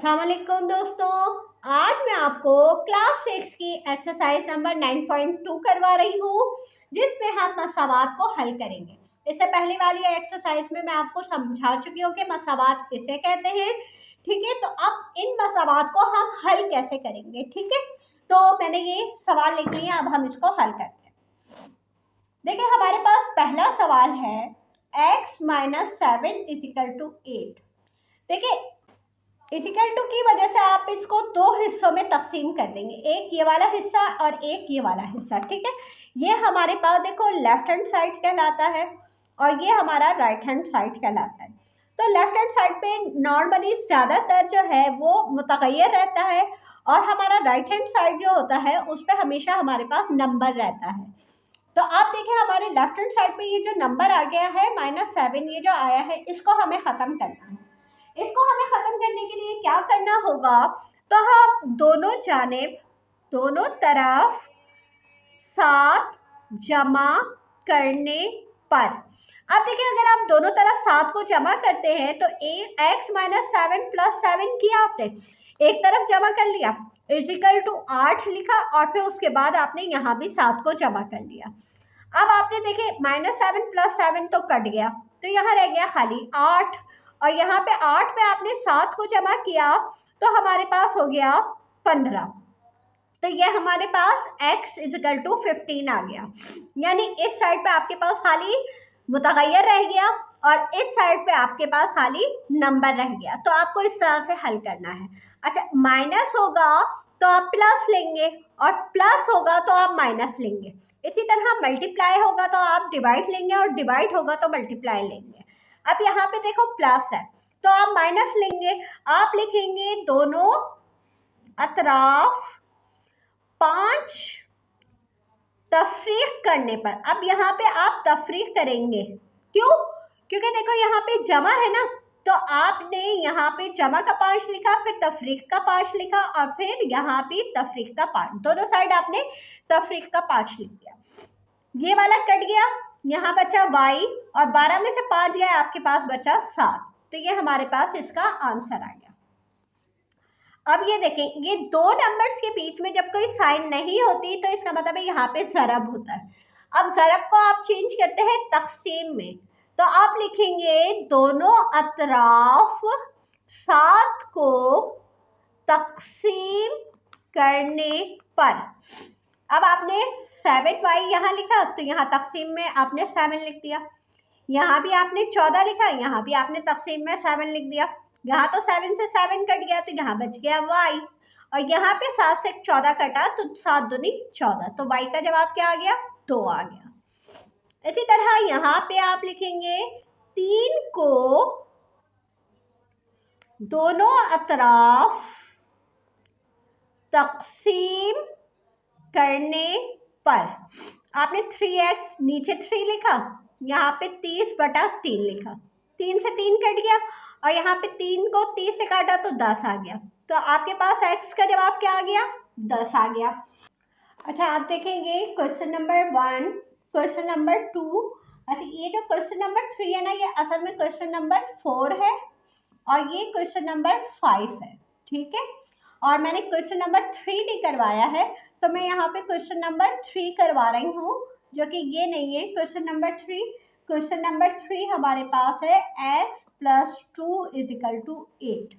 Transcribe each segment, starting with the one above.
अस्सलाम वालेकुम दोस्तों, आज मैं आपको क्लास 6 की एक्सरसाइज नंबर 9.2 करवा रही हूँ, जिसमें हम मसावात को हल करेंगे। इससे पहले वाली एक्सरसाइज में मैं आपको समझा चुकी हूँ कि मसावात किसे कहते हैं। ठीक है, तो अब इन मसावात को हम हल कैसे करेंगे। ठीक है, तो मैंने ये सवाल लिख लिया, अब हम इसको हल करते हैं। देखिए, हमारे पास पहला सवाल है x - 7 = 8। देखिए, इजिकल टू की वजह से आप इसको दो हिस्सों में तकसीम कर देंगे, एक ये वाला हिस्सा और एक ये वाला हिस्सा। ठीक है, ये हमारे पास देखो लेफ्ट हैंड साइड कहलाता है और ये हमारा राइट हैंड साइड कहलाता है। तो लेफ्ट हैंड साइड पे नॉर्मली ज़्यादातर जो है वो मुतगय्यर रहता है और हमारा राइट हैंड साइड जो होता है उस पर हमेशा हमारे पास नंबर रहता है। तो आप देखें, हमारे लेफ्ट हैंड साइड पे ये जो नंबर आ गया है -7, ये जो आया है, इसको हमें ख़त्म करना है। इसको हमें ख़त्म करने के लिए क्या करना होगा, तो हम दोनों तरफ 7 जमा करने पर, अब देखिए, अगर आप दोनों तरफ 7 को जमा करते हैं तो x - 7 + 7 किया आपने, एक तरफ जमा कर लिया = 8 लिखा और फिर उसके बाद आपने यहाँ भी 7 को जमा कर लिया। अब आपने देखे -7 + 7 तो कट गया, तो यहाँ रह गया खाली 8 और यहाँ पे 8 पे आपने 7 को जमा किया तो हमारे पास हो गया 15। तो ये हमारे पास x = 15 आ गया, यानी इस साइड पे आपके पास खाली मुतगय्यर रह गया और इस साइड पे आपके पास खाली नंबर रह गया। तो आपको इस तरह से हल करना है। अच्छा, माइनस होगा तो आप प्लस लेंगे और प्लस होगा तो आप माइनस लेंगे। इसी तरह मल्टीप्लाई होगा तो आप डिवाइड लेंगे और डिवाइड होगा तो मल्टीप्लाई लेंगे। अब यहाँ पे देखो प्लस है तो आप माइनस लेंगे, आप लिखेंगे दोनों अतराफ 5 तफरीक करने पर। अब यहाँ पे आप तफरीक करेंगे, क्यों? क्योंकि देखो यहाँ पे जमा है ना, तो आपने यहाँ पे जमा का 5 लिखा, फिर तफरीक का 5 लिखा और फिर यहाँ पे तफरीक का 5, दोनों साइड आपने तफरीक का 5 लिख दिया। ये वाला कट गया, यहाँ बचा y और 12 में से 5 गया, आपके पास बचा 7। तो ये हमारे पास इसका आंसर आ गया। अब ये देखें, ये दो नंबर्स के बीच में जब कोई साइन नहीं होती तो इसका मतलब है यहाँ पे ज़रब होता है। अब ज़रब को आप चेंज करते हैं तकसीम में, तो आप लिखेंगे दोनों अतराफ 7 को तकसीम करने पर। अब आपने 7y यहाँ लिखा तो यहाँ तकसीम में आपने 7 लिख दिया, यहाँ भी आपने 14 लिखा, यहाँ भी आपने तकसीम में 7 लिख दिया। यहाँ तो 7 से 7 कट गया तो यहाँ बच गया y और यहाँ पे 7 से 14 कटा तो 7 दूनी 14, तो y का जवाब क्या आ गया? 2 आ गया। इसी तरह यहाँ पे आप लिखेंगे 3 को दोनों अतराफ तकसीम करने पर। आपने 3x नीचे 3 लिखा, यहाँ पे 30/3 लिखा, 3 से 3 कट गया और यहाँ पे 3 को 30 से काटा तो 10 आ गया। तो आपके पास x का जवाब क्या आ गया? 10 आ गया। अच्छा, आप देखेंगे क्वेश्चन नंबर 1, क्वेश्चन नंबर 2। अच्छा, ये जो क्वेश्चन नंबर 3 है ना, ये असल में क्वेश्चन नंबर 4 है और ये क्वेश्चन नंबर 5 है। ठीक है, और मैंने क्वेश्चन नंबर 3 भी करवाया है, तो मैं यहाँ पे क्वेश्चन नंबर 3 करवा रही हूँ, जो कि ये नहीं है क्वेश्चन नंबर 3। क्वेश्चन नंबर 3 हमारे पास है x + 2 = 8।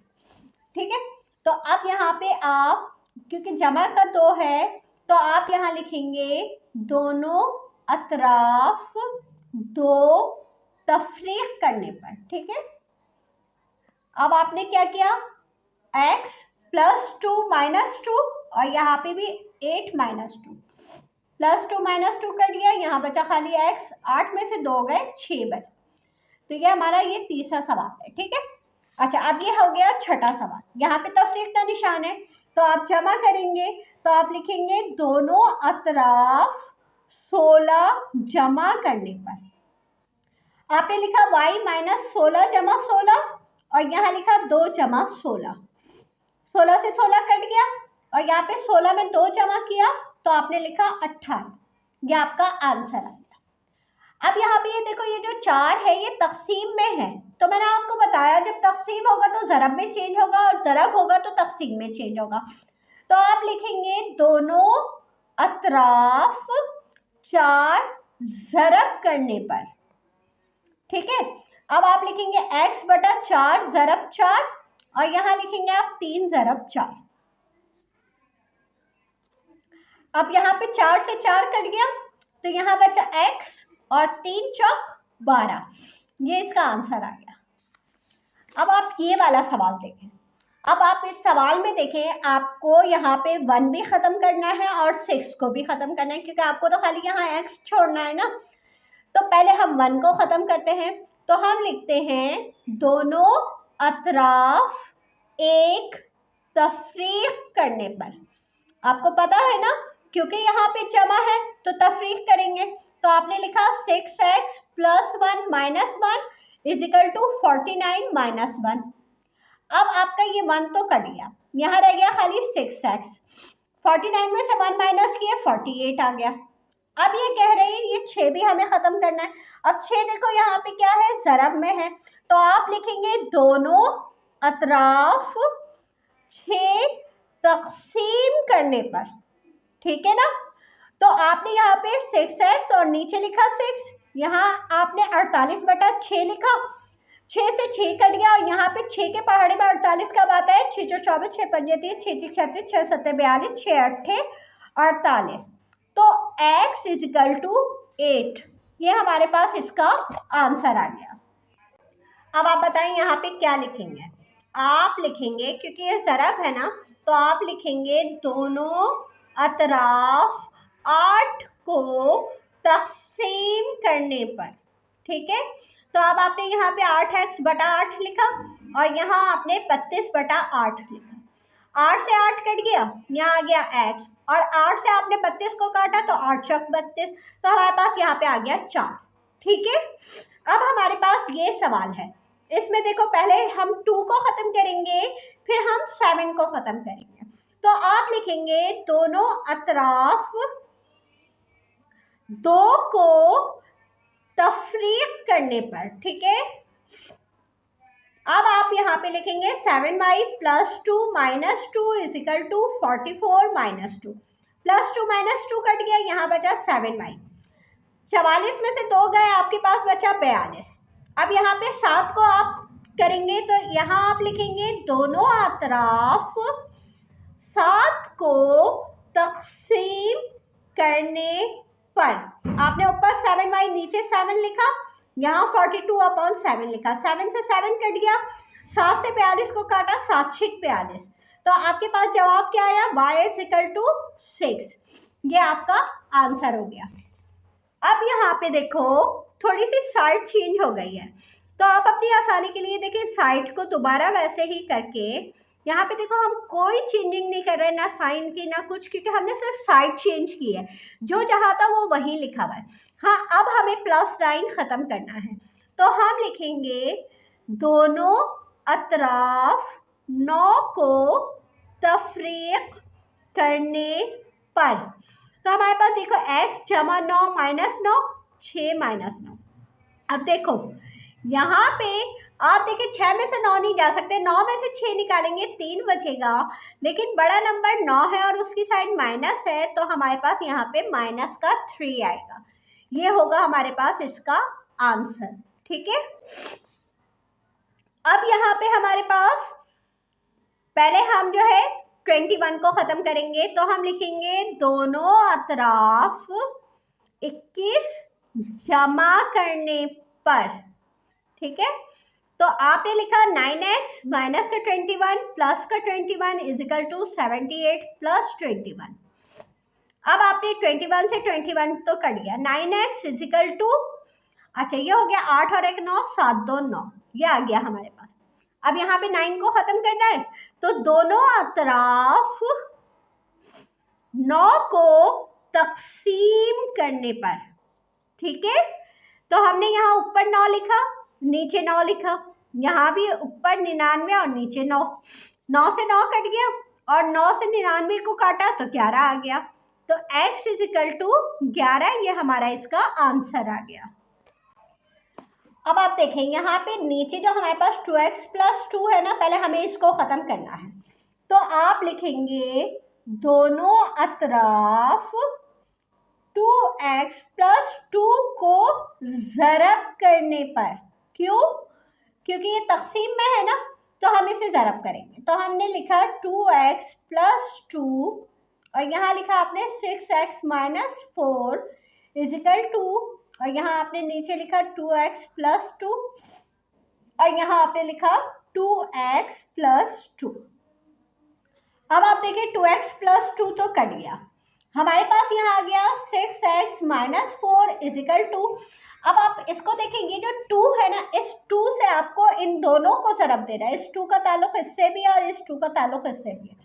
ठीक है, तो अब यहाँ पे आप, क्योंकि जमा का 2 है, तो आप यहाँ लिखेंगे दोनों अतराफ 2 तफरीक करने पर। ठीक है, अब आपने क्या किया, x + 2 - 2 और यहाँ पे भी 8 - 2, +2 - 2 कट गया, यहाँ बचा खाली x, 8 में से 2 गए, 6 बचा। तो ये हमारा ये तीसरा सवाल है। ठीक है, अच्छा, अब ये हो गया छठा सवाल। यहाँ पे तफरीक का निशान है तो आप जमा करेंगे, तो आप लिखेंगे दोनों अतराफ 16 जमा करने पर। आपने लिखा y - 16 = 16 और यहाँ लिखा 2 = 16, 16 से 16 कट गया और यहाँ पे 16 में 2 जमा किया तो आपने लिखा 18। ये आपका आंसर आ गया। अब यहाँ पे ये देखो, ये जो 4 है ये तकसीम में है, तो मैंने आपको बताया जब तकसीम होगा तो ज़रब में चेंज होगा और ज़रब होगा तो तकसीम में चेंज होगा। तो आप लिखेंगे दोनों अतराफ 4 ज़रब करने पर, ठीक है। अब आप लिखेंगे x बटा 4 ज़रब 4 और यहाँ लिखेंगे आप 3 ज़रब 4। अब यहाँ पे 4 से 4 कट गया तो यहाँ बचा x और 3 चौक 12, ये इसका आंसर आ गया। अब आप ये वाला सवाल देखें। अब आप इस सवाल में देखें, आपको यहाँ पे 1 भी ख़त्म करना है और 6 को भी ख़त्म करना है, क्योंकि आपको तो खाली यहाँ x छोड़ना है ना। तो पहले हम 1 को ख़त्म करते हैं। तो हम लिखते हैं दोनों अतराफ एक तफरीक करने पर। आपको पता है ना, क्योंकि यहाँ पे जमा है तो तफरीक करेंगे। तो आपने लिखा 6x + 1 - 1 = 49 - 1। अब आपका ये 1 तो कट गया, यहाँ रह गया खाली 6x। 49 में से 1 माइनस किए 48 आ गया। अब ये कह रहे हैं ये 6 भी हमें ख़त्म करना है। अब 6 देखो यहाँ पे क्या है, ज़रब में है। तो आप लिखेंगे दोनों अतराफ 6 तक़सीम करने पर, ठीक है ना। तो आपने यहाँ पे 6x और नीचे लिखा 6, यहाँ आपने 48/6 लिखा। 6 से 6 कट गया और यहाँ पे 6 के पहाड़े में 48 कब आता है, 6 × 4 = 24, 6 × 5 = 36, 6 × 7 = 42, 6 × 8 = 48। तो x = 8, ये हमारे पास इसका आंसर आ गया। अब आप बताएं यहाँ पे क्या लिखेंगे। आप लिखेंगे, क्योंकि ये ज़रब है ना, तो आप लिखेंगे दोनों अतराफ 8 को तक़सीम करने पर, ठीक है। तो अब आपने यहाँ पे 8x बटा 8 लिखा और यहाँ आपने 32/8 लिखा। 8 से 8 कट गया, यहाँ आ गया x और 8 से आपने 32 को काटा तो 8 चौक 32, तो हमारे पास यहाँ पे आ गया 4, ठीक है। अब हमारे पास ये सवाल है, इसमें देखो पहले हम 2 को ख़त्म करेंगे, फिर हम 7 को ख़त्म करेंगे। तो आप लिखेंगे दोनों अतराफ 2 को तफरीक करने पर, ठीक है। अब आप यहाँ पे लिखेंगे 7y + 2 - 2 = 44 - 2। +2 - 2 कट गया, यहाँ बचा 7y। 44 में से 2 गए, आपके पास बचा 42। अब यहाँ पे 7 को आप करेंगे तो यहाँ आप लिखेंगे दोनों अतराफ 7 को तक़सीम करने पर। आपने ऊपर 7y नीचे 7 लिखा, यहाँ 42/7 लिखा। 7 से 7 कट गया, 7 से 42 को काटा, 7 × 6 = 42। तो आपके पास जवाब क्या आया, y = 6। ये आपका आंसर हो गया। अब यहाँ पे देखो थोड़ी सी साइड चेंज हो गई है, तो आप अपनी आसानी के लिए देखिए साइड को दोबारा वैसे ही करके, यहाँ पे देखो हम कोई चेंजिंग नहीं कर रहे, ना साइन की ना कुछ, क्योंकि हमने सिर्फ साइड चेंज की है। जो जहाँ था वो वहीं लिखा हुआ है। हाँ, अब हमें प्लस साइन ख़त्म करना है, तो हम लिखेंगे दोनों अतराफ 9 को तफरीक करने पर। तो हमारे पास देखो x = 9 - 9 6 - 9। अब देखो यहाँ पे आप देखिए 6 में से 9 नहीं जा सकते, 9 में से 6 निकालेंगे 3 बचेगा, लेकिन बड़ा नंबर 9 है और उसकी साइड माइनस है, तो हमारे पास यहाँ पे -3 आएगा। ये होगा हमारे पास इसका आंसर, ठीक है। अब यहाँ पे हमारे पास पहले हम जो है 21 को ख़त्म करेंगे, तो हम लिखेंगे दोनों अतराफ 21 जमा करने पर, ठीक है। तो आपने लिखा 9x - 21 + 21 = 78 + 21। अब आपने 21 से 21 तो कट गया, 9x = अच्छा ये हो गया 8 और 1 9, 7 2 9, ये आ गया हमारे पास। अब यहाँ पे 9 को ख़त्म करना है, तो दोनों अतराफ 9 को तक़सीम करने पर, ठीक है। तो हमने यहाँ ऊपर 9 लिखा, नीचे 9 लिखा, यहाँ भी ऊपर 99 और नीचे 9। 9 से 9 कट गया और 9 से 99 को काटा तो 11 आ गया। तो x = 11, ये हमारा इसका आंसर आ गया। अब आप देखेंगे यहाँ पे नीचे जो हमारे पास 2x + 2 है ना, पहले हमें इसको ख़त्म करना है। तो आप लिखेंगे दोनों अतराफ 2x + 2 को ज़रब करने पर, क्यों? क्योंकि ये तक़सीम में है ना, तो हम इसे ज़रब करेंगे। तो हमने लिखा 2x + 2 और यहाँ लिखा आपने 6x - 4 = 2 और यहाँ आपने नीचे लिखा 2x + 2 और यहाँ आपने लिखा 2x + 2। अब आप देखिए 2x + 2 तो कट गया, हमारे पास यहाँ आ गया 6x - 4 = 2। अब आप इसको देखेंगे, जो 2 है ना, इस 2 से आपको इन दोनों को ज़रब देना है। इस 2 का ताल्लुक इससे भी है और इस 2 का ताल्लुक इससे भी है।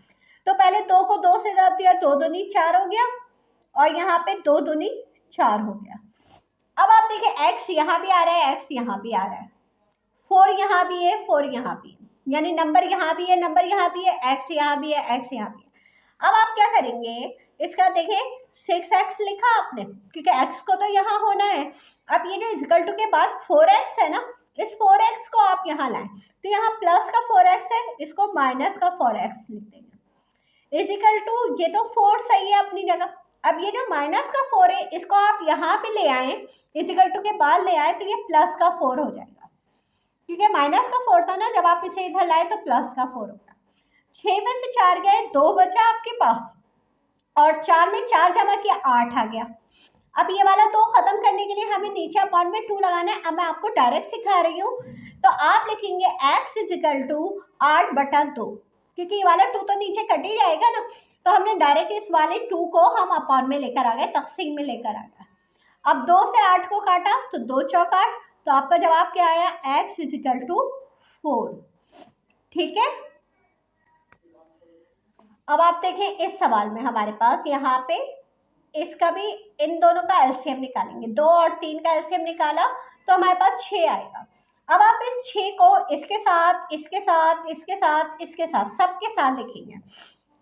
तो पहले 2 को 2 से ज़रब दिया, 2 दूनी 4 हो गया और यहाँ पे 2 दूनी 4 हो गया। अब आप देखिए x यहाँ भी आ रहा है, x यहाँ भी आ रहा है, 4 यहाँ भी है, 4 यहाँ भी है, यानी नंबर यहाँ भी है, नंबर यहाँ भी है, x यहाँ भी है, x यहाँ भी है। अब आप क्या करेंगे, इसका देखिए 6x लिखा आपने, क्योंकि x को तो यहाँ होना है। अब ये जो = के बाद 4x है ना, इस 4x को आप यहाँ लाएं, तो यहाँ प्लस का 4x है, इसको माइनस का 4x लिख देंगे। = ये तो 4 सही है अपनी जगह। अब ये जो माइनस का 4 है, इसको आप यहाँ पे ले आए, = के बाद ले आए, तो ये प्लस का 4 हो जाएगा, क्योंकि माइनस का 4 था ना, जब आप इसे इधर लाए तो प्लस का 4 होगा। 6 में से 4 गए, 2 बचा आपके पास और 4 में 4 जमा किया, 8 आ गया। अब ये वाला 2 ख़त्म करने के लिए हमें नीचे अपॉन में 2 लगाना है। अब मैं आपको डायरेक्ट सिखा रही हूँ, तो आप लिखेंगे x = 8/2, क्योंकि ये वाला 2 तो नीचे कट ही जाएगा ना, तो हमने डायरेक्ट इस वाले 2 को हम अपॉन में लेकर आ गए, तक़सीम में लेकर आ गए। अब 2 से 8 को काटा तो 2 चौक 8, तो आपका जवाब क्या आया, x = 4। ठीक है। अब आप देखें इस सवाल में हमारे पास यहाँ पे इसका भी, इन दोनों का एलसीएम निकालेंगे। 2 और 3 का एलसीएम निकाला तो हमारे पास 6 आएगा। अब आप इस 6 को इसके साथ, इसके साथ, इसके साथ, इसके साथ, सबके साथ लिखेंगे।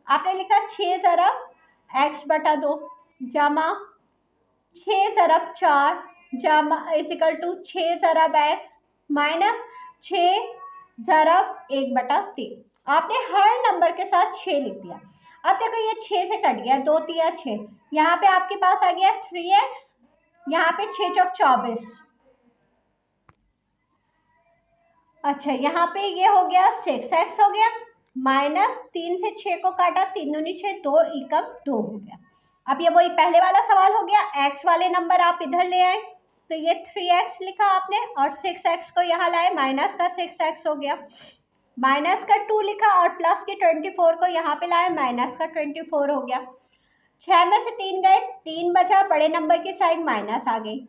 आपने लिखा 6 ज़रब x/2 जमा 6 ज़रब 4 जमा = 6 ज़रब x माइनस 6 ज़रब 1/3। आपने हर नंबर के साथ 6 लिख दिया। अब देखो ये 6 से कट गया, 2 3 6, यहाँ पे आपके पास आ गया 3x, यहाँ पे 6 चौक 24। अच्छा, यहाँ पे ये हो गया 6x हो गया, माइनस 3 से 6 को काटा, 3 दूनी 6, 2 एकम 2 हो गया। अब ये वही पहले वाला सवाल हो गया, x वाले नंबर आप इधर ले आए, तो ये 3x लिखा आपने और 6x को यहाँ लाए, माइनस का 6x हो गया, माइनस का 2 लिखा और प्लस के 24 को यहाँ पे लाए, माइनस का 24 हो गया। 6 में से 3 गए, 3 बचा, बड़े नंबर की साइड माइनस आ गई,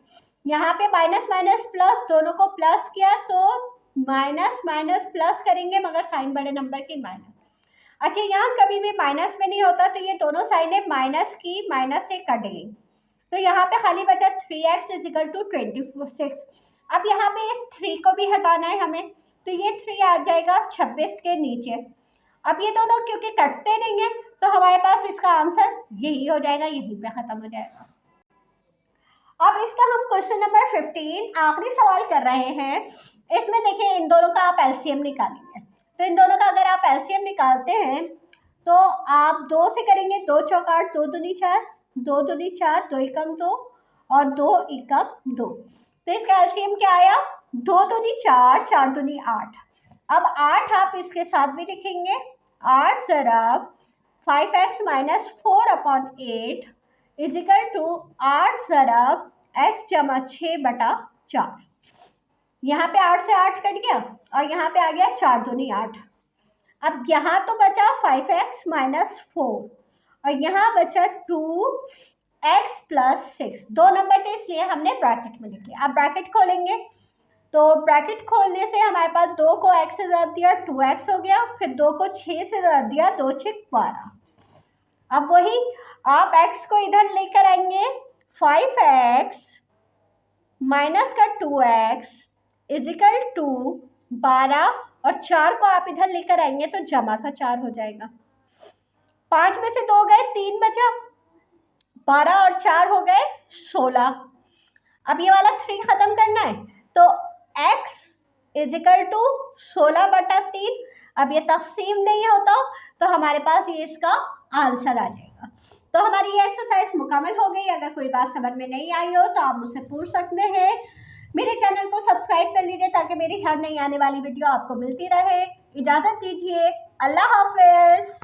यहाँ पे माइनस माइनस प्लस, दोनों को प्लस किया तो माइनस माइनस प्लस करेंगे, मगर साइन बड़े नंबर की माइनस। अच्छा, यहाँ कभी भी माइनस में नहीं होता, तो ये दोनों साइडें माइनस की माइनस से कट गई, तो यहाँ पे खाली बचा 3x = 26। अब यहाँ पे इस 3 को भी हटाना है हमें, तो ये 3 आ जाएगा 26 के नीचे। अब ये दोनों क्योंकि कटते नहीं है, तो हमारे पास इसका आंसर यही हो जाएगा, यहीं पे ख़त्म हो जाएगा। अब इसका हम क्वेश्चन नंबर 15 आखिरी सवाल कर रहे हैं। इसमें देखिए इन दोनों का आप एलसीएम निकालेंगे, तो इन दोनों का अगर आप एलसीएम निकालते हैं तो आप 2 से करेंगे, 2 चौक 8, 2 दूनी 4, 2 दूनी 4, 2 एकम 2 और 2 एकम 2, तो इसका एलसीएम क्या आया, 2 दूनी 4, 4 दूनी 8। अब 8 आप इसके साथ भी लिखेंगे, 8 ज़रब 5x - 4/8 = 8 ज़रब x जमा 6/4। यहाँ पे 8 से 8 कट गया और यहाँ पे आ गया 4 दूनी 8। अब यहाँ तो बचा 5x - 4 और यहाँ बचा 2x + 6। 2 नंबर थे इसलिए हमने ब्रैकेट में लिख लिया। अब ब्रैकेट खोलेंगे, तो ब्रैकेट खोलने से हमारे पास 2 को x से ज़रब दिया 2x हो गया, फिर 2 को 6 से ज़रब दिया 2 × 6 = 12। अब वही आप x को इधर लेकर आएंगे, 5x माइनस का 2x = 12 और 4 को आप इधर लेकर आएंगे तो जमा का 4 हो जाएगा। 5 में से 2 गए, 3 बचा, 12 और 4 हो गए 16। अब ये वाला 3 ख़त्म करना है, तो x इजिकल टू 16/3। अब ये तकसीम नहीं होता तो हमारे पास ये इसका आंसर आ जाएगा। तो हमारी ये एक्सरसाइज मुकम्मल हो गई। अगर कोई बात समझ में नहीं आई हो तो आप मुझसे पूछ सकते हैं। मेरे चैनल को सब्सक्राइब कर लीजिए ताकि मेरी हर नई आने वाली वीडियो आपको मिलती रहे। इजाज़त दीजिए, अल्लाह हाफ़िज़।